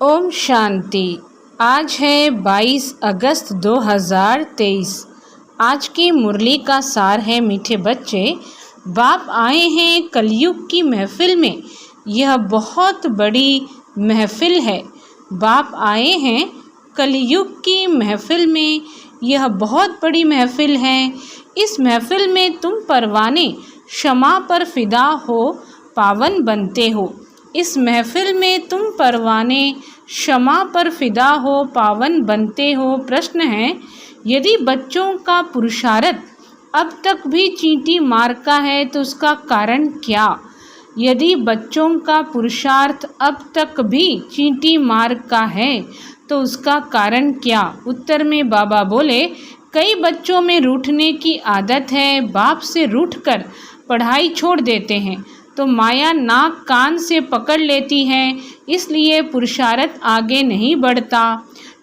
ओम शांति। आज है 22 अगस्त 2023। आज की मुरली का सार है, मीठे बच्चे, बाप आए हैं कलयुग की महफिल में। यह बहुत बड़ी महफिल है। बाप आए हैं कलयुग की महफिल में। यह बहुत बड़ी महफिल है। इस महफिल में तुम परवाने क्षमा पर फिदा हो, पावन बनते हो। इस महफिल में तुम परवाने क्षमा पर फिदा हो, पावन बनते हो। प्रश्न है, यदि बच्चों का पुरुषार्थ अब तक भी चींटी मार का है तो उसका कारण क्या? यदि बच्चों का पुरुषार्थ अब तक भी चींटी मार का है तो उसका कारण क्या? उत्तर में बाबा बोले, कई बच्चों में रूठने की आदत है। बाप से रूठकर पढ़ाई छोड़ देते हैं तो माया नाक कान से पकड़ लेती है, इसलिए पुरुषार्थ आगे नहीं बढ़ता,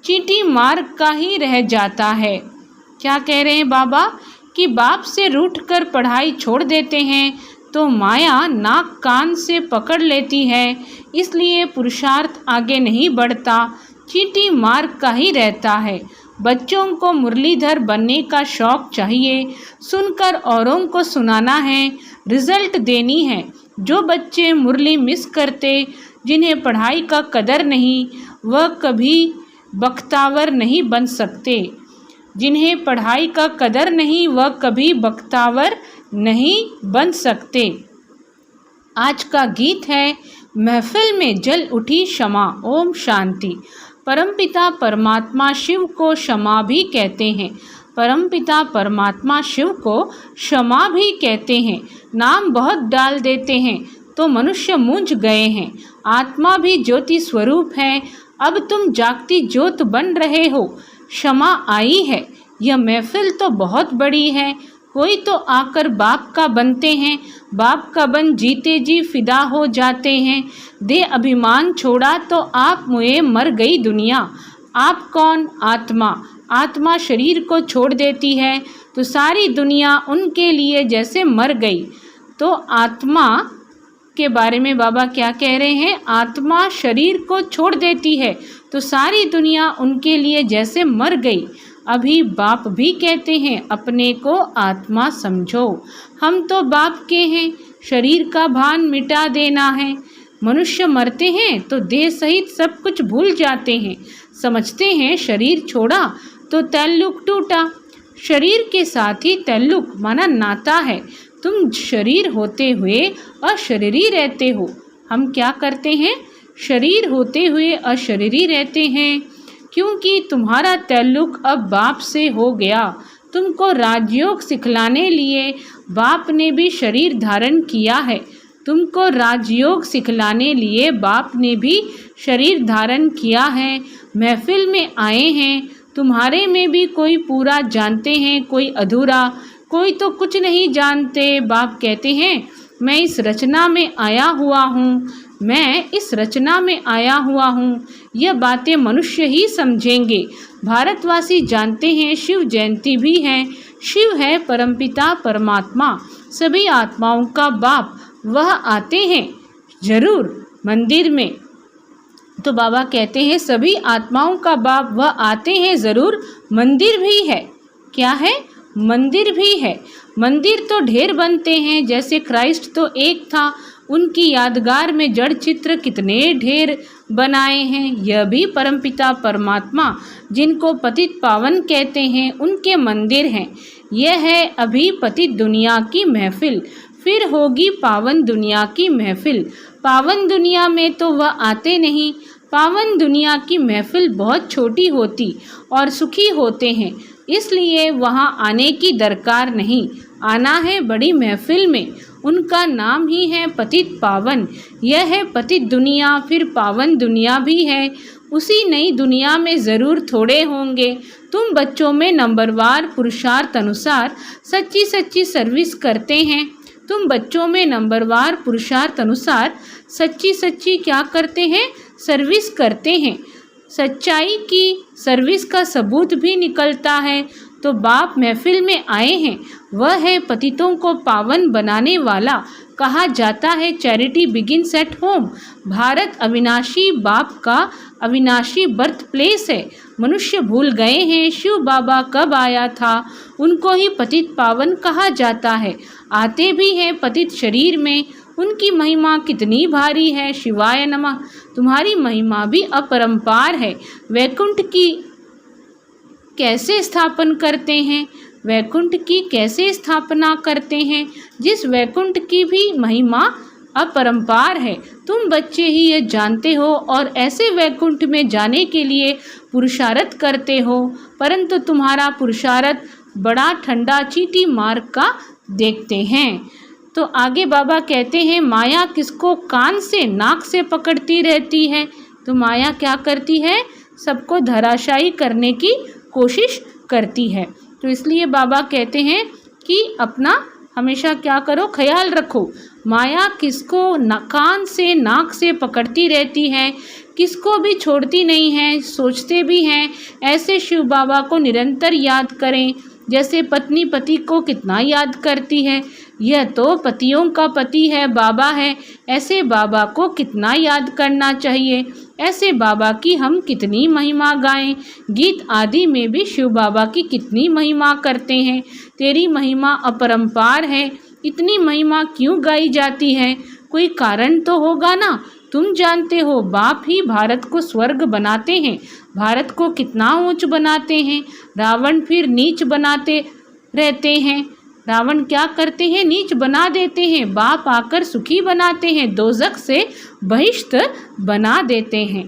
चींटी मार का ही रह जाता है। क्या कह रहे हैं बाबा कि बाप से रूठकर पढ़ाई छोड़ देते हैं तो माया नाक कान से पकड़ लेती है, इसलिए पुरुषार्थ आगे नहीं बढ़ता, चींटी मार का ही रहता है। बच्चों को मुरलीधर बनने का शौक चाहिए, सुनकर औरों को सुनाना है, रिजल्ट देनी है। जो बच्चे मुरली मिस करते, जिन्हें पढ़ाई का कदर नहीं, वह कभी बख्तावर नहीं बन सकते। जिन्हें पढ़ाई का कदर नहीं, वह कभी बख्तावर नहीं बन सकते। आज का गीत है, महफिल में जल उठी क्षमा। ओम शांति। परमपिता परमात्मा शिव को क्षमा भी कहते हैं। परमपिता परमात्मा शिव को क्षमा भी कहते हैं। नाम बहुत डाल देते हैं तो मनुष्य मूंझ गए हैं। आत्मा भी ज्योति स्वरूप है, अब तुम जागती ज्योत बन रहे हो। क्षमा आई है, यह महफिल तो बहुत बड़ी है। कोई तो आकर बाप का बनते हैं, बाप का बन जीते जी फिदा हो जाते हैं। दे अभिमान छोड़ा तो आप मुए मर गई दुनिया। आप कौन? आत्मा। आत्मा शरीर को छोड़ देती है तो सारी दुनिया उनके लिए जैसे मर गई। तो आत्मा के बारे में बाबा क्या कह रहे हैं? आत्मा शरीर को छोड़ देती है तो सारी दुनिया उनके लिए जैसे मर गई। अभी बाप भी कहते हैं, अपने को आत्मा समझो। हम तो बाप के हैं, शरीर का भान मिटा देना है। मनुष्य मरते हैं तो देह सहित सब कुछ भूल जाते हैं। समझते हैं शरीर छोड़ा तो तल्लुक टूटा। शरीर के साथ ही तल्लुक माना नाता है। तुम शरीर होते हुए अशरीरी रहते हो। हम क्या करते हैं? शरीर होते हुए अशरीरी रहते हैं, क्योंकि तुम्हारा तल्लुक अब बाप से हो गया। तुमको राजयोग सिखलाने लिए बाप ने भी शरीर धारण किया है। तुमको राजयोग सिखलाने लिए बाप ने भी शरीर धारण किया है। महफिल में आए हैं, तुम्हारे में भी कोई पूरा जानते हैं, कोई अधूरा, कोई तो कुछ नहीं जानते। बाप कहते हैं, मैं इस रचना में आया हुआ हूँ, मैं इस रचना में आया हुआ हूँ। यह बातें मनुष्य ही समझेंगे। भारतवासी जानते हैं, शिव जयंती भी है। शिव है परमपिता परमात्मा, सभी आत्माओं का बाप। वह आते हैं जरूर मंदिर में। तो बाबा कहते हैं, सभी आत्माओं का बाप वह आते हैं ज़रूर। मंदिर भी है। क्या है? मंदिर भी है। मंदिर तो ढेर बनते हैं, जैसे क्राइस्ट तो एक था, उनकी यादगार में जड़ चित्र कितने ढेर बनाए हैं। यह भी परमपिता परमात्मा, जिनको पतित पावन कहते हैं, उनके मंदिर हैं। यह है अभी पतित दुनिया की महफिल, फिर होगी पावन दुनिया की महफिल। पावन दुनिया में तो वह आते नहीं। पावन दुनिया की महफिल बहुत छोटी होती और सुखी होते हैं, इसलिए वहाँ आने की दरकार नहीं। आना है बड़ी महफिल में। उनका नाम ही है पतित पावन। यह है पतित दुनिया, फिर पावन दुनिया भी है। उसी नई दुनिया में ज़रूर थोड़े होंगे। तुम बच्चों में नंबरवार पुरुषार्थ अनुसार सच्ची सच्ची सर्विस करते हैं। तुम बच्चों में नंबरवार पुरुषार्थ अनुसार सच्ची सच्ची क्या करते हैं? सर्विस करते हैं। सच्चाई की सर्विस का सबूत भी निकलता है। तो बाप महफिल में आए हैं, वह है पतितों को पावन बनाने वाला। कहा जाता है charity begins at home. Bharat अविनाशी बाप का अविनाशी बर्थ प्लेस है। मनुष्य भूल गए हैं शिव बाबा कब आया था, उनको ही पतित पावन कहा जाता है। आते भी हैं पतित शरीर में, उनकी महिमा कितनी भारी है। शिवाय नमः। तुम्हारी महिमा भी अपरंपार है। वैकुंठ की कैसे स्थापन करते हैं, वैकुंठ की कैसे स्थापना करते हैं, जिस वैकुंठ की भी महिमा अपरंपार है। तुम बच्चे ही ये जानते हो और ऐसे वैकुंठ में जाने के लिए पुरुषार्थ करते हो, परंतु तुम्हारा पुरुषार्थ बड़ा ठंडा चींटी मार्ग का देखते हैं। तो आगे बाबा कहते हैं माया किसको कान से नाक से पकड़ती रहती है। तो माया क्या करती है, सबको धराशायी करने की कोशिश करती है। तो इसलिए बाबा कहते हैं कि अपना हमेशा क्या करो, ख्याल रखो। माया किसको कान से नाक से पकड़ती रहती है, किसको भी छोड़ती नहीं है, सोचते भी हैं। ऐसे शिव बाबा को निरंतर याद करें, जैसे पत्नी पति को कितना याद करती है। यह तो पतियों का पति है, बाबा है। ऐसे बाबा को कितना याद करना चाहिए। ऐसे बाबा की हम कितनी महिमा गाएं। गीत आदि में भी शिव बाबा की कितनी महिमा करते हैं। तेरी महिमा अपरंपार है, इतनी महिमा क्यों गाई जाती है, कोई कारण तो होगा ना। तुम जानते हो बाप ही भारत को स्वर्ग बनाते हैं, भारत को कितना ऊंच बनाते हैं। रावण फिर नीच बनाते रहते हैं। रावण क्या करते हैं, नीच बना देते हैं। बाप आकर सुखी बनाते हैं, दोजख से बहिष्ठ बना देते हैं।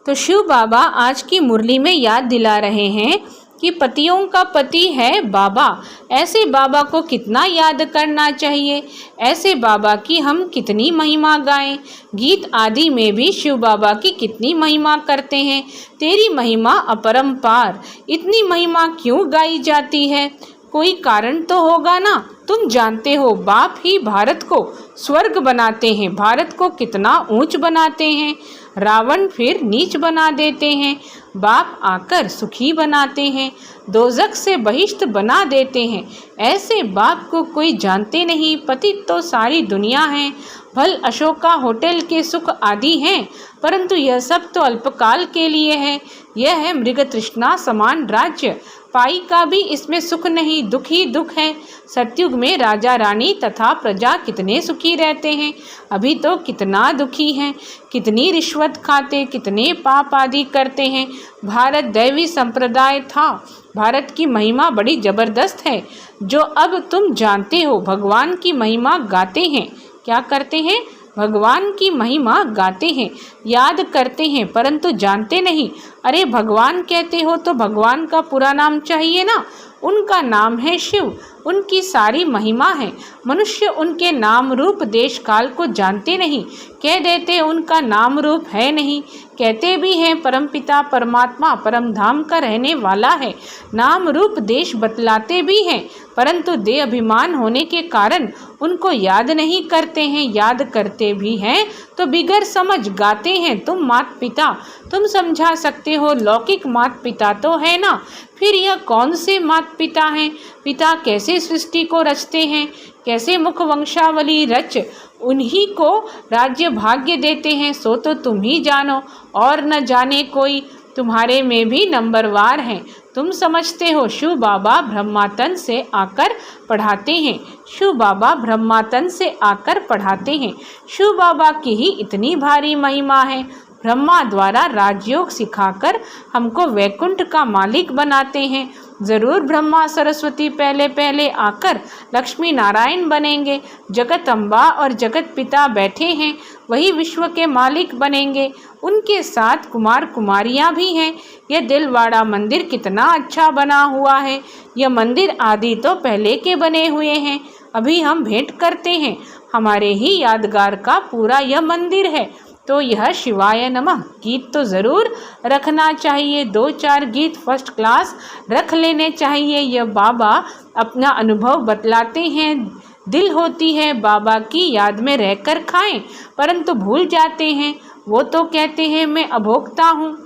तो शिव बाबा आज की मुरली में याद दिला रहे हैं कि पतियों का पति है बाबा। ऐसे बाबा को कितना याद करना चाहिए, ऐसे बाबा की हम कितनी महिमा गाएं। गीत आदि में भी शिव बाबा की कितनी महिमा करते हैं। तेरी महिमा अपरंपार, इतनी महिमा क्यों गाई जाती है, कोई कारण तो होगा ना। तुम जानते हो बाप ही भारत को स्वर्ग बनाते हैं, भारत को कितना ऊंच बनाते हैं। रावण फिर नीच बना देते हैं, बाप आकर सुखी बनाते हैं, दोजख से बहिष्ठ बना देते हैं। ऐसे बाप को कोई जानते नहीं, पतित तो सारी दुनिया है। भल अशोका होटल के सुख आदि हैं, परंतु यह सब तो अल्पकाल के लिए है। यह है मृग तृष्णा समान राज्य, पाई का भी इसमें सुख नहीं, दुख ही दुख है। सतयुग में राजा रानी तथा प्रजा कितने सुखी रहते हैं, अभी तो कितना दुखी हैं। कितनी रिश्वत खाते, कितने पाप आदि करते हैं। भारत दैवी संप्रदाय था। भारत की महिमा बड़ी जबरदस्त है, जो अब तुम जानते हो। भगवान की महिमा गाते हैं, क्या करते हैं, भगवान की महिमा गाते हैं, याद करते हैं, परंतु जानते नहीं। अरे भगवान कहते हो तो भगवान का पूरा नाम चाहिए ना। उनका नाम है शिव, उनकी सारी महिमा है। मनुष्य उनके नाम रूप देश काल को जानते नहीं, कह देते उनका नाम रूप है नहीं। कहते भी हैं परमपिता परमात्मा परम धाम का रहने वाला है। नाम रूप देश बतलाते भी हैं, परंतु देह अभिमान होने के कारण उनको याद नहीं करते हैं। याद करते भी हैं तो बिगर समझ गाते हैं। तुम माता पिता तुम समझा सकते हो, लौकिक माता पिता तो है ना, फिर यह कौन से माता पिता हैं। पिता कैसे सृष्टि को रचते हैं, कैसे मुख वंशावली रच उन्हीं को राज्य भाग्य देते हैं, सो तो तुम ही जानो और न जाने कोई। तुम्हारे में भी नंबरवार हैं। तुम समझते हो शिव बाबा ब्रह्मातन से आकर पढ़ाते हैं, शिव बाबा ब्रह्मातन से आकर पढ़ाते हैं। शिव बाबा की ही इतनी भारी महिमा है। ब्रह्मा द्वारा राजयोग सिखाकर हमको वैकुंठ का मालिक बनाते हैं। ज़रूर ब्रह्मा सरस्वती पहले पहले आकर लक्ष्मी नारायण बनेंगे। जगत अम्बा और जगत पिता बैठे हैं, वही विश्व के मालिक बनेंगे। उनके साथ कुमार कुमारियाँ भी हैं। यह दिलवाड़ा मंदिर कितना अच्छा बना हुआ है। यह मंदिर आदि तो पहले के बने हुए हैं, अभी हम भेंट करते हैं। हमारे ही यादगार का पूरा यह मंदिर है। तो यह शिवाय नमः गीत तो ज़रूर रखना चाहिए। 2-4 गीत फर्स्ट क्लास रख लेने चाहिए। यह बाबा अपना अनुभव बतलाते हैं। दिल होती है बाबा की याद में रहकर खाएं, परंतु भूल जाते हैं। वो तो कहते हैं मैं अभोक्ता हूँ,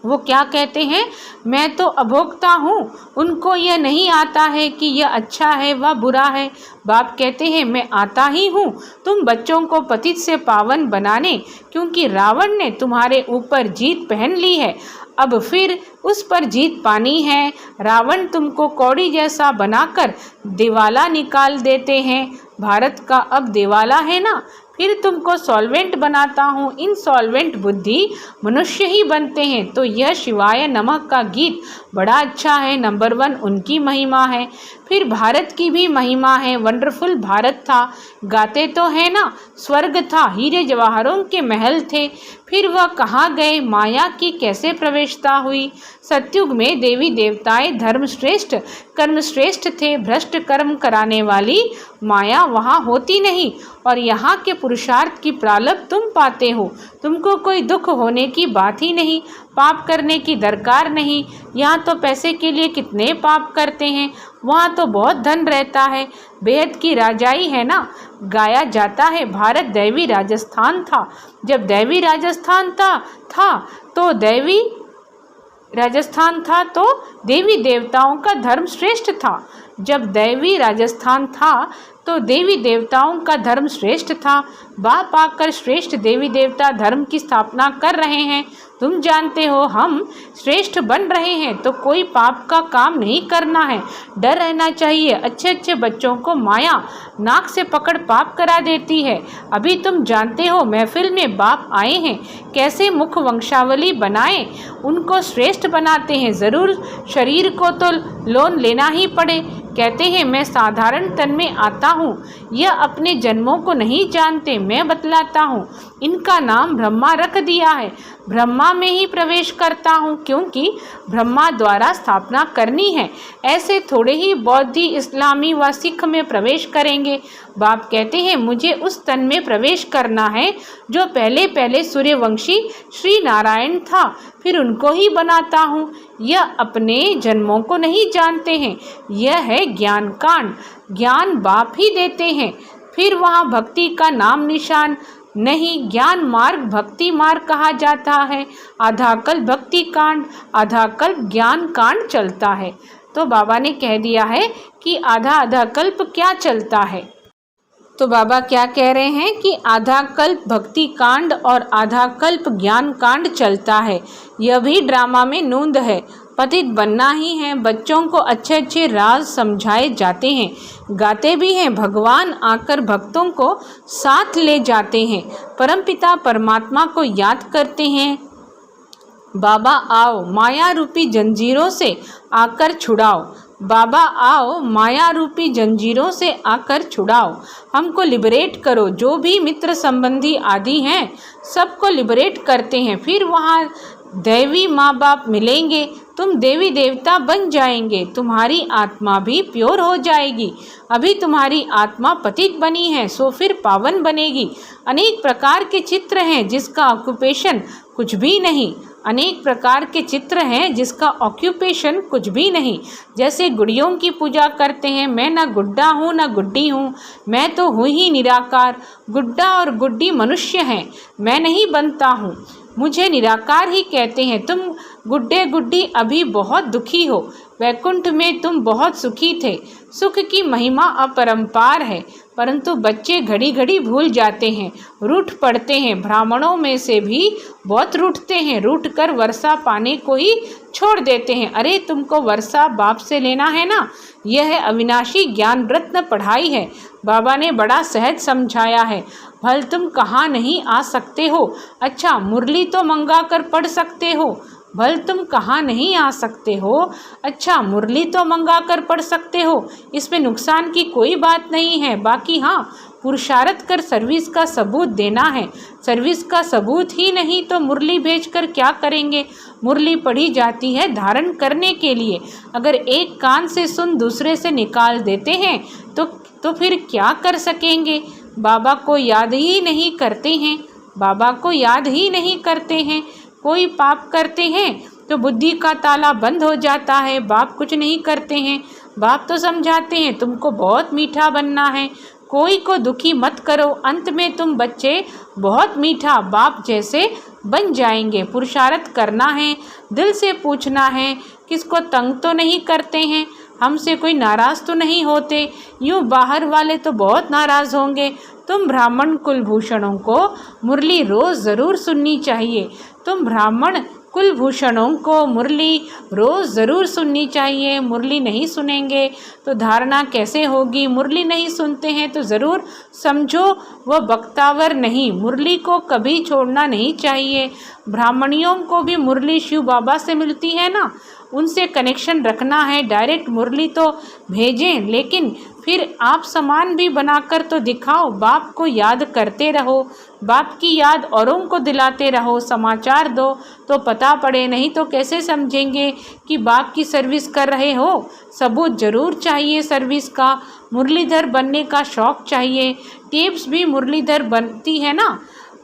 वो क्या कहते हैं, मैं तो अभोक्ता हूँ, उनको यह नहीं आता है कि यह अच्छा है व बुरा है। बाप कहते हैं, मैं आता ही हूँ तुम बच्चों को पतित से पावन बनाने, क्योंकि रावण ने तुम्हारे ऊपर जीत पहन ली है, अब फिर उस पर जीत पानी है। रावण तुमको कौड़ी जैसा बनाकर दिवाला निकाल देते हैं, भारत का अब दिवाला है ना, फिर तुमको सॉल्वेंट बनाता हूँ। इनसॉल्वेंट बुद्धि मनुष्य ही बनते हैं। तो यह शिवाय नमः का गीत बड़ा अच्छा है, नंबर 1 उनकी महिमा है। फिर भारत की भी महिमा है, वंडरफुल भारत था, गाते तो है ना, स्वर्ग था, हीरे जवाहरों के महल थे। फिर वह कहाँ गए, माया की कैसे प्रवेशता हुई। सतयुग में देवी देवताएं धर्मश्रेष्ठ कर्मश्रेष्ठ थे, भ्रष्ट कर्म कराने वाली माया वहाँ होती नहीं, और यहाँ के पुरुषार्थ की प्रालब्ध तुम पाते हो। तुमको कोई दुख होने की बात ही नहीं, पाप करने की दरकार नहीं। यहाँ तो पैसे के लिए कितने पाप करते हैं, वहाँ तो बहुत धन रहता है, बेहद की राजाई है ना। गाया जाता है, भारत दैवी राजस्थान था, जब दैवी राजस्थान था तो देवी देवताओं का धर्म श्रेष्ठ था। जब दैवी राजस्थान था तो देवी देवताओं का धर्म श्रेष्ठ था। बाप आकर श्रेष्ठ देवी देवता धर्म की स्थापना कर रहे हैं। तुम जानते हो हम श्रेष्ठ बन रहे हैं, तो कोई पाप का काम नहीं करना है, डर रहना चाहिए। अच्छे अच्छे बच्चों को माया नाक से पकड़ पाप करा देती है। अभी तुम जानते हो महफिल में बाप आए हैं, कैसे मुख वंशावली बनाए उनको श्रेष्ठ बनाते हैं। ज़रूर शरीर को तो लोन लेना ही पड़े। कहते हैं मैं साधारण तन में आता हूँ, यह अपने जन्मों को नहीं जानते, मैं बतलाता हूँ। इनका नाम ब्रह्मा रख दिया है, ब्रह्मा में ही प्रवेश करता हूँ, क्योंकि ब्रह्मा द्वारा स्थापना करनी है। ऐसे थोड़े ही बौद्धि इस्लामी व सिख में प्रवेश करेंगे। बाप कहते हैं मुझे उस तन में प्रवेश करना है जो पहले पहले सूर्यवंशी श्री नारायण था, फिर उनको ही बनाता हूँ। यह अपने जन्मों को नहीं जानते हैं, यह है ज्ञान कांड, ज्ञान बाप ही देते हैं। फिर वहाँ भक्ति का नाम निशान नहीं, ज्ञान मार्ग भक्ति मार्ग कहा जाता है। आधा कल्प भक्ति कांड, आधा कल्प ज्ञान कांड चलता है। तो बाबा ने कह दिया है कि आधा आधा कल्प क्या चलता है। तो बाबा क्या कह रहे हैं कि आधा कल्प भक्ति कांड और आधा कल्प ज्ञान कांड चलता है। यह भी ड्रामा में नूंद है, पतित बनना ही है। बच्चों को अच्छे अच्छे राज समझाए जाते हैं, गाते भी हैं। भगवान आकर भक्तों को साथ ले जाते हैं, परमपिता परमात्मा को याद करते हैं। बाबा आओ माया रूपी जंजीरों से आकर छुड़ाओ, बाबा आओ माया रूपी जंजीरों से आकर छुड़ाओ, हमको लिबरेट करो। जो भी मित्र संबंधी आदि हैं सबको लिबरेट करते हैं। फिर वहाँ दैवी माँ बाप मिलेंगे, तुम देवी देवता बन जाएंगे, तुम्हारी आत्मा भी प्योर हो जाएगी। अभी तुम्हारी आत्मा पतित बनी है, सो फिर पावन बनेगी। अनेक प्रकार के चित्र हैं जिसका ऑक्यूपेशन कुछ भी नहीं, अनेक प्रकार के चित्र हैं जिसका ऑक्यूपेशन कुछ भी नहीं। जैसे गुड़ियों की पूजा करते हैं, मैं ना गुड्डा हूँ ना गुड्डी हूँ, मैं तो हूँ ही निराकार। गुड्डा और गुड्डी मनुष्य हैं, मैं नहीं बनता हूँ, मुझे निराकार ही कहते हैं। तुम गुड्डे गुड्डी अभी बहुत दुखी हो, वैकुंठ में तुम बहुत सुखी थे। सुख की महिमा अपरंपार है, परंतु बच्चे घड़ी घड़ी भूल जाते हैं, रूठ पड़ते हैं। ब्राह्मणों में से भी बहुत रूठते हैं, रूठ कर वर्षा पाने को ही छोड़ देते हैं। अरे तुमको वर्षा बाप से लेना है ना, यह है अविनाशी ज्ञान रत्न पढ़ाई है। बाबा ने बड़ा सहज समझाया है। भल तुम कहाँ नहीं आ सकते हो, अच्छा मुरली तो मंगा कर पढ़ सकते हो। भल तुम कहाँ नहीं आ सकते हो, अच्छा मुरली तो मंगा कर पढ़ सकते हो, इसमें नुकसान की कोई बात नहीं है। बाकी हाँ, पुरुषार्थ कर सर्विस का सबूत देना है। सर्विस का सबूत ही नहीं तो मुरली भेजकर क्या करेंगे। मुरली पढ़ी जाती है धारण करने के लिए। अगर एक कान से सुन दूसरे से निकाल देते हैं तो फिर क्या कर सकेंगे। बाबा को याद ही नहीं करते हैं, बाबा को याद ही नहीं करते हैं। कोई पाप करते हैं तो बुद्धि का ताला बंद हो जाता है। बाप कुछ नहीं करते हैं, बाप तो समझाते हैं तुमको बहुत मीठा बनना है, कोई को दुखी मत करो, अंत में तुम बच्चे बहुत मीठा बाप जैसे बन जाएंगे। पुरुषार्थ करना है, दिल से पूछना है, किसको तंग तो नहीं करते हैं, हमसे कोई नाराज़ तो नहीं होते, यूँ बाहर वाले तो बहुत नाराज़ होंगे। तुम ब्राह्मण कुलभूषणों को मुरली रोज़ ज़रूर सुननी चाहिए। तुम ब्राह्मण कुलभूषणों को मुरली रोज़ ज़रूर सुननी चाहिए। मुरली नहीं सुनेंगे तो धारणा कैसे होगी? मुरली नहीं सुनते हैं तो ज़रूर समझो वह बख्तावर नहीं। मुरली को कभी छोड़ना नहीं चाहिए। ब्राह्मणियों को भी मुरली शिव बाबा से मिलती है ना, उनसे कनेक्शन रखना है। डायरेक्ट मुरली तो भेजें, लेकिन फिर आप सामान भी बनाकर तो दिखाओ। बाप को याद करते रहो, बाप की याद औरों को दिलाते रहो। समाचार दो तो पता पड़े, नहीं तो कैसे समझेंगे कि बाप की सर्विस कर रहे हो। सबूत जरूर चाहिए सर्विस का। मुरलीधर बनने का शौक़ चाहिए। टेप्स भी मुरलीधर बनती है ना,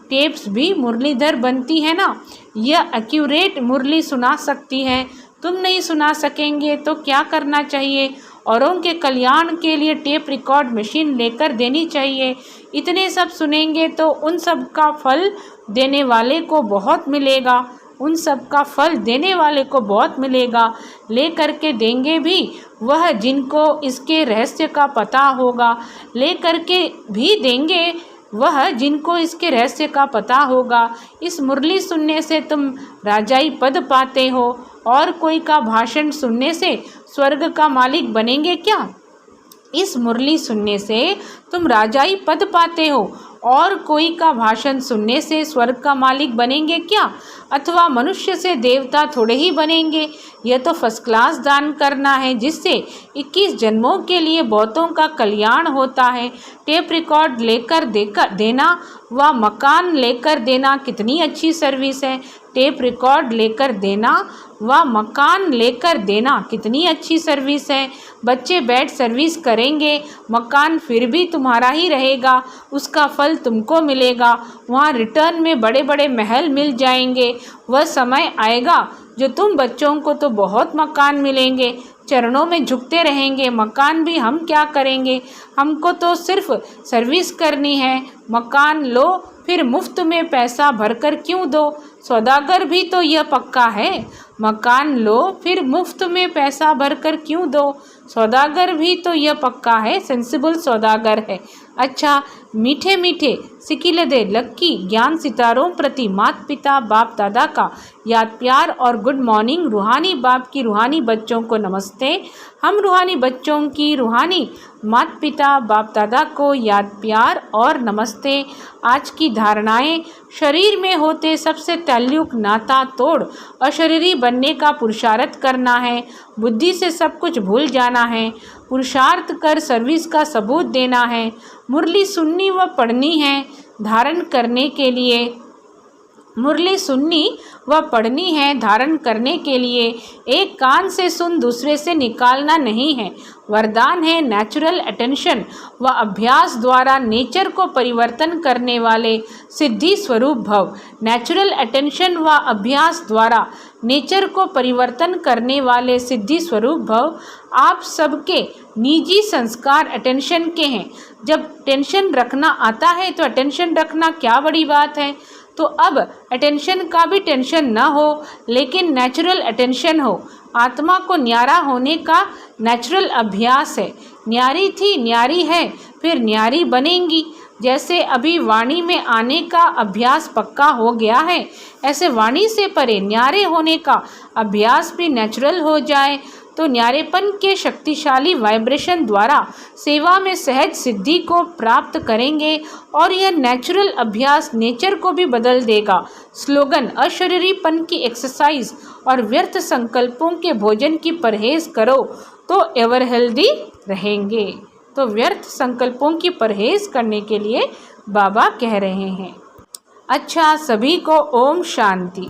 टेप्स भी मुरलीधर बनती है ना। यह एक्यूरेट मुरली सुना सकती है। तुम नहीं सुना सकेंगे तो क्या करना चाहिए? औरों के कल्याण के लिए टेप रिकॉर्ड मशीन लेकर देनी चाहिए। इतने सब सुनेंगे तो उन सब का फल देने वाले को बहुत मिलेगा, उन सब का फल देने वाले को बहुत मिलेगा। ले करके देंगे भी वह जिनको इसके रहस्य का पता होगा, ले करके भी देंगे वह जिनको इसके रहस्य का पता होगा। इस मुरली सुनने से तुम राजाई पद पाते हो, और कोई का भाषण सुनने से स्वर्ग का मालिक बनेंगे क्या? इस मुरली सुनने से तुम राजाई पद पाते हो, और कोई का भाषण सुनने से स्वर्ग का मालिक बनेंगे क्या? अथवा मनुष्य से देवता थोड़े ही बनेंगे। यह तो फर्स्ट क्लास दान करना है, जिससे 21 जन्मों के लिए बहुतों का कल्याण होता है। टेप रिकॉर्ड लेकर देना व मकान लेकर देना कितनी अच्छी सर्विस है। टेप रिकॉर्ड लेकर देना व मकान लेकर देना कितनी अच्छी सर्विस है। बच्चे बैठ सर्विस करेंगे, मकान फिर भी तुम्हारा ही रहेगा, उसका फल तुमको मिलेगा। वहाँ रिटर्न में बड़े बड़े महल मिल जाएंगे। वह समय आएगा जो तुम बच्चों को तो बहुत मकान मिलेंगे, चरणों में झुकते रहेंगे। मकान भी हम क्या करेंगे, हमको तो सिर्फ सर्विस करनी है। मकान लो फिर मुफ्त में पैसा भरकर क्यों दो? सौदागर भी तो यह पक्का है। मकान लो फिर मुफ्त में पैसा भरकर क्यों दो? सौदागर भी तो यह पक्का है, सेंसिबल सौदागर है। अच्छा, मीठे मीठे सिकिलदे लक्की ज्ञान सितारों प्रति माता पिता बाप दादा का याद प्यार और गुड मॉर्निंग। रूहानी बाप की रूहानी बच्चों को नमस्ते। हम रूहानी बच्चों की रूहानी माता पिता बाप दादा को याद प्यार और नमस्ते। आज की धारणाएं: शरीर में होते सबसे ताल्लुक नाता तोड़ अशरीरी बनने का पुरुषार्थ करना है। बुद्धि से सब कुछ भूल जाना है। पुरुषार्थ कर सर्विस का सबूत देना है। मुरली सुननी व पढ़नी है धारण करने के लिए। मुरली सुननी व पढ़नी है धारण करने के लिए। एक कान से सुन दूसरे से निकालना नहीं है। वरदान है नेचुरल अटेंशन व अभ्यास द्वारा नेचर को परिवर्तन करने वाले सिद्धि स्वरूप भव। नेचुरल अटेंशन व अभ्यास द्वारा नेचर को परिवर्तन करने वाले सिद्धि स्वरूप भव। आप सबके निजी संस्कार अटेंशन के हैं। जब टेंशन रखना आता है तो अटेंशन रखना क्या बड़ी बात है। तो अब अटेंशन का भी टेंशन न हो, लेकिन नेचुरल अटेंशन हो। आत्मा को न्यारा होने का नेचुरल अभ्यास है। न्यारी थी, न्यारी है, फिर न्यारी बनेंगी। जैसे अभी वाणी में आने का अभ्यास पक्का हो गया है, ऐसे वाणी से परे न्यारे होने का अभ्यास भी नेचुरल हो जाए तो न्यारेपन के शक्तिशाली वाइब्रेशन द्वारा सेवा में सहज सिद्धि को प्राप्त करेंगे, और यह नेचुरल अभ्यास नेचर को भी बदल देगा। स्लोगन: अशरीरीपन की एक्सरसाइज और व्यर्थ संकल्पों के भोजन की परहेज करो तो एवर हेल्दी रहेंगे। तो व्यर्थ संकल्पों की परहेज करने के लिए बाबा कह रहे हैं। अच्छा, सभी को ओम शांति।